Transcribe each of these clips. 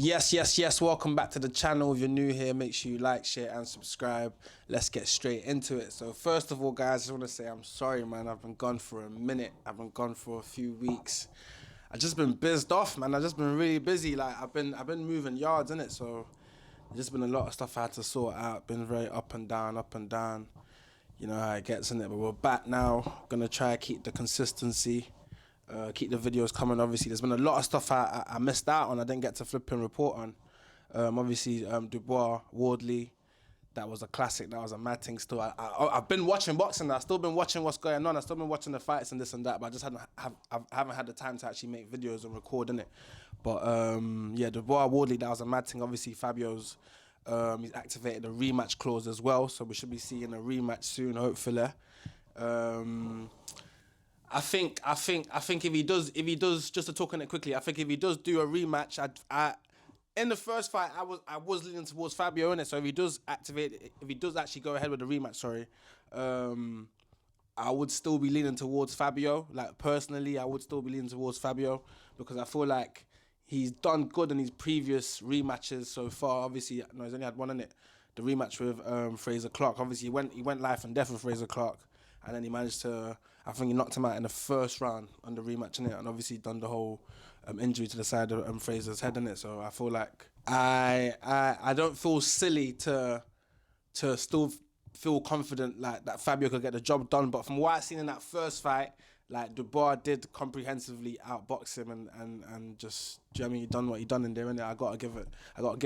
Yes. Welcome back to the channel. If you're new here, make sure you like, share, and subscribe. Let's get straight into it. So first of all, guys, I just want to say I'm sorry, man. I've been gone for a minute. I've been gone for a few weeks. I've just been bizzed off, man. I've just been really busy. Like I've been moving yards, innit? So there's just been a lot of stuff I had to sort out. Been very up and down, up and down. You know how it gets, innit? But we're back now. Gonna try to keep the consistency. Keep the videos coming. Obviously, there's been a lot of stuff I missed out on. I didn't get to flip and report on. Obviously, Dubois, Wardley, that was a classic. That was a mad thing. Still, I've been watching boxing. I've still been watching what's going on. I've still been watching the fights and this and that. But I just haven't had the time to actually make videos and record in it. But yeah, Dubois, Wardley, that was a mad thing. Obviously, Fabio's he's activated a rematch clause as well, so we should be seeing a rematch soon, hopefully. I think if he does, just to talk on it quickly, I think if he does do a rematch, in the first fight I was leaning towards Fabio in it. So if he does actually go ahead with the rematch, I would still be leaning towards Fabio. Like personally, I would still be leaning towards Fabio because I feel like he's done good in his previous rematches so far. Obviously, no, he's only had one in it. The rematch with Fraser Clark. Obviously, he went life and death with Fraser Clark. And then he managed to, I think he knocked him out in the first round on the rematch, innit? And obviously done the whole injury to the side of Fraser's head, innit? So I feel like I don't feel silly to still feel confident like that Fabio could get the job done. But from what I've seen in that first fight, like Dubois did comprehensively outbox him and just, do you know what I mean? He done what he done in there, innit? I gotta give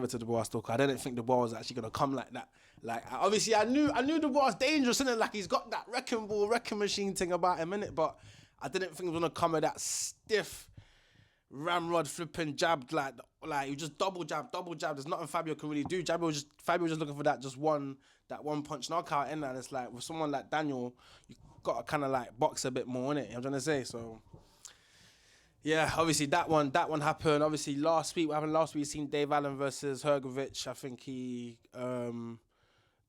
it to Dubois still. Cause I didn't think Dubois was actually gonna come like that. Like obviously I knew Dubois was dangerous, innit? Like he's got that wrecking ball, wrecking machine thing about him, innit? But I didn't think he was gonna come with that stiff ramrod flipping jab, like he just double jab. There's nothing Fabio can really do. Fabio was just looking for that one punch knockout in there. And it's like with someone like Daniel, you gotta kinda like box a bit more, innit? You know what I'm trying to say? So yeah, obviously that one happened. Obviously last week, what happened last week, seen Dave Allen versus Hrgovic. I think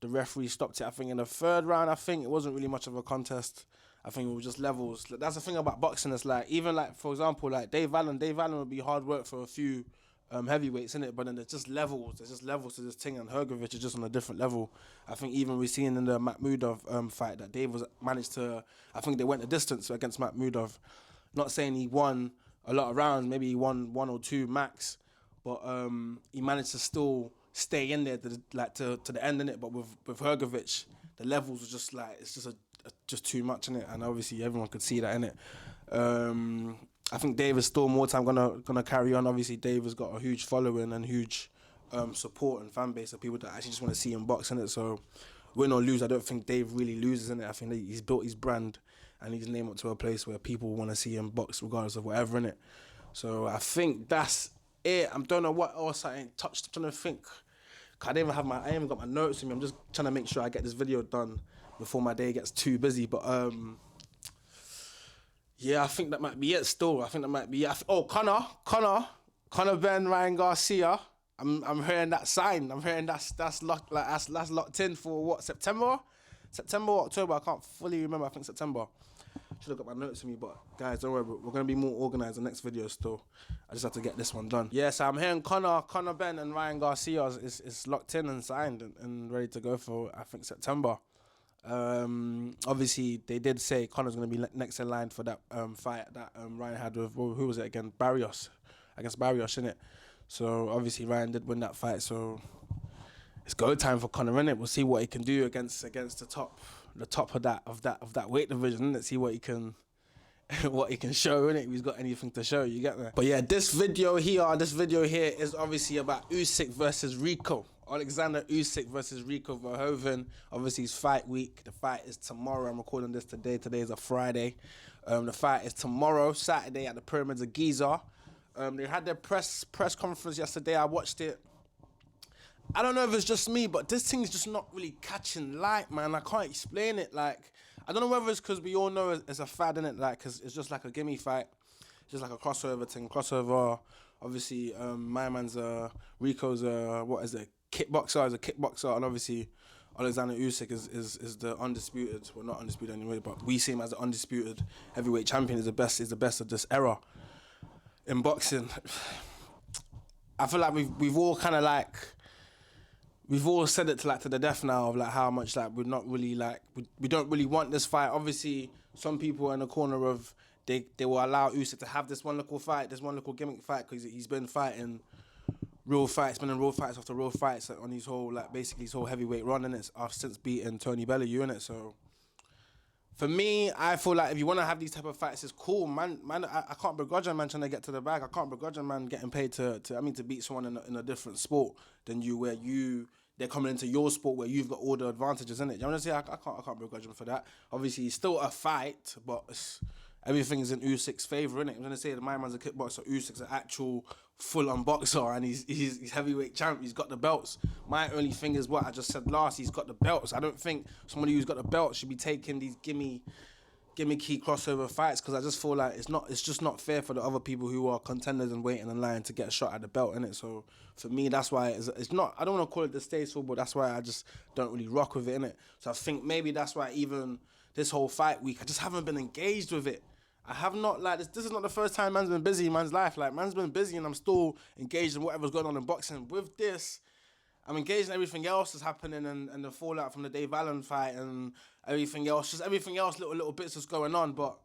the referee stopped it, I think, in the third round. I think it wasn't really much of a contest. I think it was just levels. That's the thing about boxing. It's like, even like, for example, like Dave Allen would be hard work for a few heavyweights, innit? But then there's just levels. There's just levels to this thing, and Hrgovic is just on a different level. I think even we've seen in the Makhmudov fight that Dave managed to, I think they went the distance against Makhmudov. Not saying he won a lot of rounds, maybe he won one or two max, but he managed to still stay in there to the end, innit? But with Hrgovic, the levels was just like, it's just too much, innit? And obviously everyone could see that, innit? I think Dave is still more time gonna carry on. Obviously Dave has got a huge following and huge support and fan base of people that actually just want to see him box, innit? So win or lose, I don't think Dave really loses, innit? I think that he's built his brand and his name up to a place where people want to see him box regardless of whatever, innit? So I think that's it. I don't know what else I ain't touched. I'm trying to think. I ain't even got my notes with me. I'm just trying to make sure I get this video done before my day gets too busy. But yeah, I think that might be it still. I think that might be it. Conor Ben, Ryan Garcia. I'm hearing that sign. I'm hearing that's locked in for what, September or October? I can't fully remember. I think September. Should have got my notes with me, but guys, don't worry, we're gonna be more organized in the next video still. I just have to get this one done. Yeah, so I'm hearing Conor Ben and Ryan Garcia is locked in and signed and ready to go for, I think, September. Obviously they did say Conor's gonna be next in line for that fight that Ryan had with, who was it again? Barrios, innit? So obviously Ryan did win that fight, so it's go time for Conor, innit? We'll see what he can do against the top of that weight division, innit? See what he can show, innit? If he's got anything to show, you get me? But yeah, this video here is obviously about Usyk versus Rico. Alexander Usyk versus Rico Verhoeven. Obviously it's fight week. The fight is tomorrow. I'm recording this today. Today is a Friday. The fight is tomorrow, Saturday, at the Pyramids of Giza. They had their press conference yesterday. I watched it. I don't know if it's just me, but this thing's just not really catching light, man. I can't explain it. Like, I don't know whether it's because we all know it's a fad, innit? Like, because it's just like a gimme fight. It's just like a crossover thing. Crossover, obviously, my man's Rico's what is it? Kickboxer, is a kickboxer, and obviously Alexander Usyk is the undisputed, well, not undisputed anyway, but we see him as the undisputed heavyweight champion. Is the best of this era in boxing. I feel like we've all kind of like we've all said it to the death now of like how much like we're not really like we don't really want this fight. Obviously, some people are in the corner of they will allow Usyk to have this one little fight, this one little gimmick fight because he's been fighting real fights, been in real fights after real fights on his whole like basically his whole heavyweight run in it. Since beating Tony Bellew in it, so. For me, I feel like if you want to have these type of fights, it's cool, man. I can't begrudge a man trying to get to the bag. I can't begrudge a man getting paid to beat someone in a different sport than you, where they're coming into your sport where you've got all the advantages in it. You know what I'm saying? I can't begrudge him for that. Obviously, it's still a fight, but everything is in Usyk's favor, innit? I'm gonna say that my man's a kickboxer, Usyk's an actual full-on boxer, and he's heavyweight champ. He's got the belts. My only thing is what I just said last. He's got the belts. I don't think somebody who's got the belts should be taking these gimmicky crossover fights because I just feel like it's just not fair for the other people who are contenders and waiting in line to get a shot at the belt, innit? So for me, that's why it's not. I don't want to call it distasteful, but that's why I just don't really rock with it, innit? So I think maybe that's why even this whole fight week, I just haven't been engaged with it. I have not, like, this is not the first time man's been busy in man's life. Like, man's been busy and I'm still engaged in whatever's going on in boxing. With this, I'm engaged in everything else that's happening and the fallout from the Dave Allen fight and everything else. Just everything else, little bits that's going on. But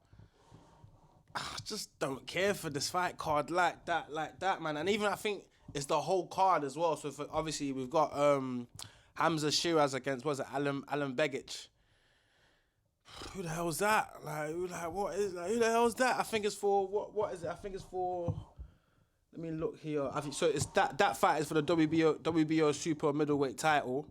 I just don't care for this fight card like that, man. And even I think it's the whole card as well. So obviously we've got Hamza Shiraz against, Alan Begic. Who the hell is that? Who the hell is that? I think it's for what is it? I think it's for. Let me look here. I think so. It's that fight is for the WBO super middleweight title.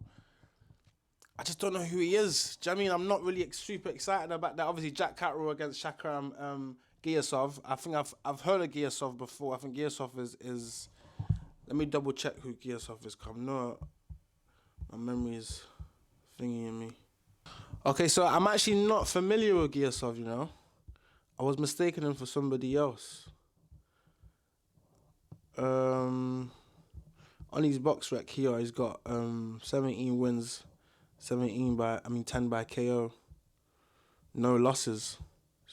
I just don't know who he is. Do you know what I mean? I'm not really super excited about that. Obviously, Jack Catterall against Shakram Giyasov. I think I've heard of Giyasov before. I think Giyasov is. Let me double check who Giyasov is. No, my memory is thingy in me. Okay, so I'm actually not familiar with Giyasov, you know. I was mistaking him for somebody else. On his box rec here, he's got 17 wins, 10 by KO. No losses.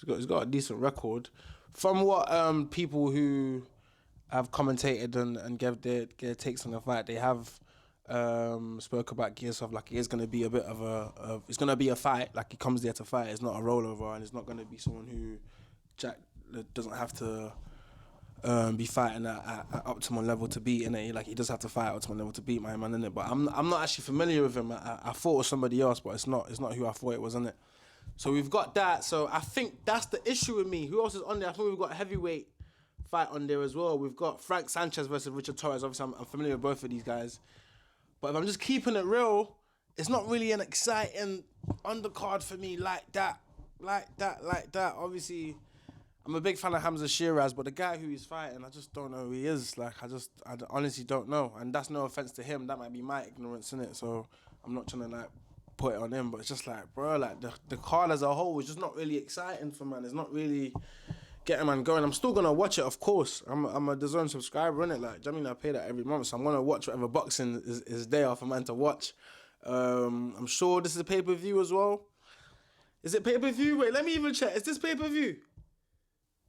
He's got a decent record. From what people who have commentated and gave their takes on the fight, they have spoke about Giyasov like it is going to be a bit of it's going to be a fight, like he comes there to fight. It's not a rollover and it's not going to be someone who Jack doesn't have to be fighting at optimal level to beat, innit? Like he does have to fight at optimal level to beat my man, innit? But I'm not actually familiar with him. I thought it was somebody else, but it's not who I thought it was, innit? So we've got that. So I think that's the issue with me. Who else is on there? I think we've got a heavyweight fight on there as well. We've got Frank Sanchez versus Richard Torres. Obviously, I'm familiar with both of these guys. But if I'm just keeping it real, it's not really an exciting undercard for me like that. Obviously, I'm a big fan of Hamza Shiraz, but the guy who he's fighting, I just don't know who he is. Like, I honestly don't know. And that's no offense to him. That might be my ignorance in it. So I'm not trying to like put it on him. But it's just like, bro, like the card as a whole is just not really exciting for man. It's not really getting man going. I'm still gonna watch it, of course. I'm a DAZN subscriber, innit? Like, do you know what I mean? I pay that every month, so I'm gonna watch whatever boxing is there for man to watch. I'm sure this is a pay-per-view as well. Is it pay-per-view? Wait, let me even check. Is this pay-per-view?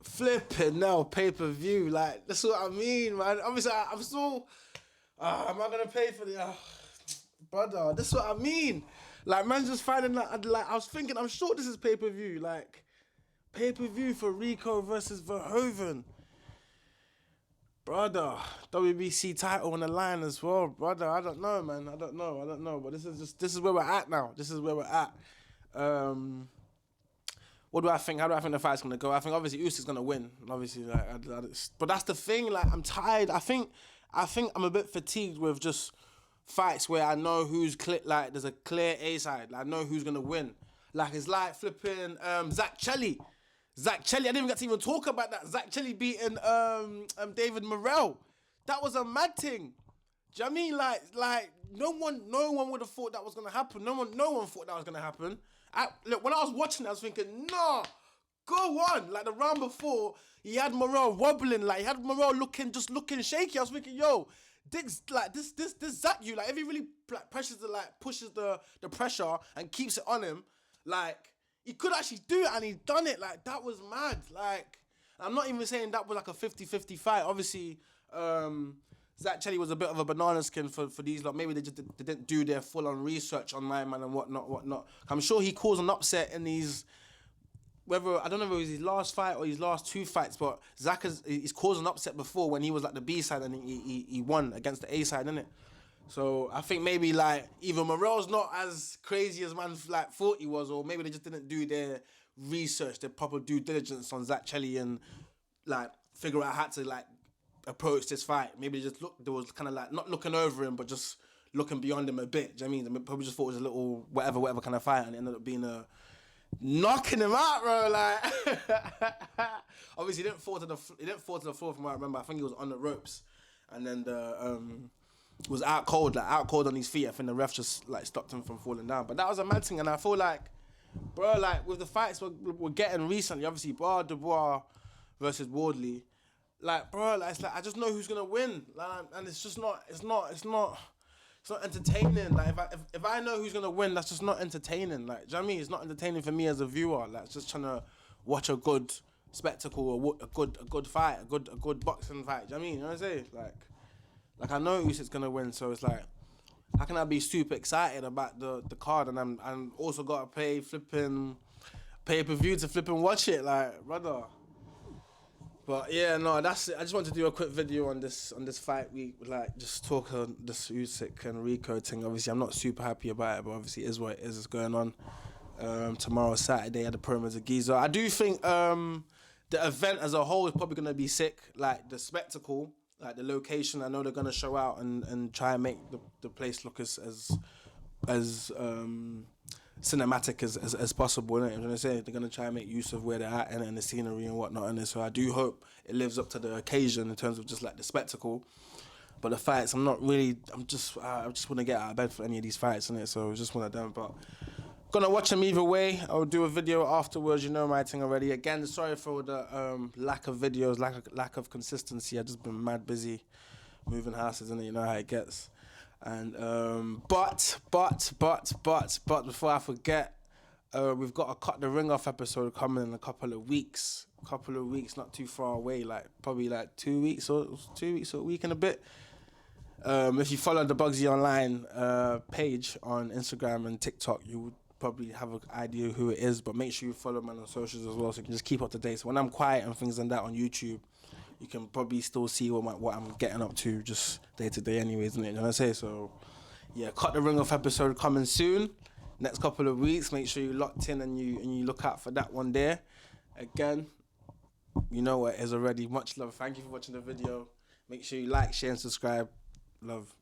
Flipping now, pay-per-view. Like, that's what I mean, man. Obviously, I'm still. Am I gonna pay for the? Brother, that's what I mean. Like, man's just finding that. Like, I was thinking, I'm sure this is pay-per-view. Like. Pay-per-view for Rico versus Verhoeven. Brother, WBC title on the line as well. Brother, I don't know, man. I don't know. But this is where we're at now. This is where we're at. What do I think? How do I think the fight's going to go? I think obviously Usyk's going to win. Obviously, but that's the thing. Like, I'm tired. I think I'm a bit fatigued with just fights where I know who's like there's a clear A side. Like, I know who's going to win. Like, it's like flipping Zach Chelly, I didn't even get to even talk about that. Zach Chelly beating David Morrell. That was a mad thing. Do you know what I mean? Like no one would have thought that was gonna happen. No one thought that was gonna happen. Look, when I was watching it, I was thinking, nah, go on. Like the round before, he had Morrell wobbling. Like he had Morrell looking shaky. I was thinking, yo, this Zach, you like if he really like pushes the pressure and keeps it on him, like. He could actually do it, and he done it. Like, that was mad. Like, I'm not even saying that was like a 50-50 fight. Obviously, Zach Chelly was a bit of a banana skin for these lot. Maybe they didn't do their full on research on my man and whatnot. I'm sure he caused an upset in these. Whether I don't know if it was his last fight or his last 2 fights, but Zach he's caused an upset before when he was like the B side and he won against the A side, innit? So I think maybe like either Morel's not as crazy as man like thought he was, or maybe they just didn't do their research, their proper due diligence on Zach Chelly and like figure out how to like approach this fight. Maybe they was kind of like not looking over him, but just looking beyond him a bit. Do you know what I mean? They probably just thought it was a little whatever kind of fight, and it ended up being a knocking him out, bro. Like obviously he didn't fall to the floor from what I remember. I think he was on the ropes, and then the was out cold on his feet. I think the ref just like stopped him from falling down. But that was a mad thing, and I feel like, bro, like with the fights we're getting recently, obviously Dubois versus Wardley, like bro, like it's like I just know who's gonna win, like, and it's just not, it's not entertaining. Like if I know who's gonna win, that's just not entertaining. Like, do you know what I mean? It's not entertaining for me as a viewer. Like, just trying to watch a good spectacle, or a good fight, a good boxing fight. Do you know what I mean? You know what I'm saying? Like I know Usyk's gonna win, so it's like, how can I be super excited about the card and I'm also gotta pay per view to flipping watch it, like, brother. But yeah, no, that's it. I just wanted to do a quick video on this fight week, like just talk on this Usyk and Rico thing. Obviously, I'm not super happy about it, but obviously it is what it is. It's going on. Tomorrow, Saturday, at the Pyramids of Giza. I do think the event as a whole is probably gonna be sick. Like the spectacle, like the location. I know they're gonna show out and try and make the place look as cinematic as possible, innit? You know what I'm saying? They're gonna try and make use of where they're at and the scenery and whatnot, and so I do hope it lives up to the occasion in terms of just like the spectacle. But the fights, I just want to get out of bed for any of these fights, innit? So it's just one of them. But gonna watch them either way. I'll do a video afterwards. You know my thing already. Again, sorry for the lack of videos, lack of consistency. I've just been mad busy moving houses, innit? You know how it gets. And but before I forget, we've got a Cut the Ring Off episode coming in a couple of weeks, not too far away, like probably like 2 weeks or a week and a bit. If you follow the Bugsy Online page on Instagram and TikTok, you would probably have an idea who it is, but make sure you follow me on socials as well, so you can just keep up to date. So when I'm quiet and things like that on YouTube, you can probably still see what I'm getting up to just day to day anyways, isn't it? You know what I say? So yeah, Cut the Ring Off episode coming soon. Next couple of weeks, make sure you're locked in and you look out for that one there. Again, you know what it is already. Much love. Thank you for watching the video. Make sure you like, share and subscribe. Love.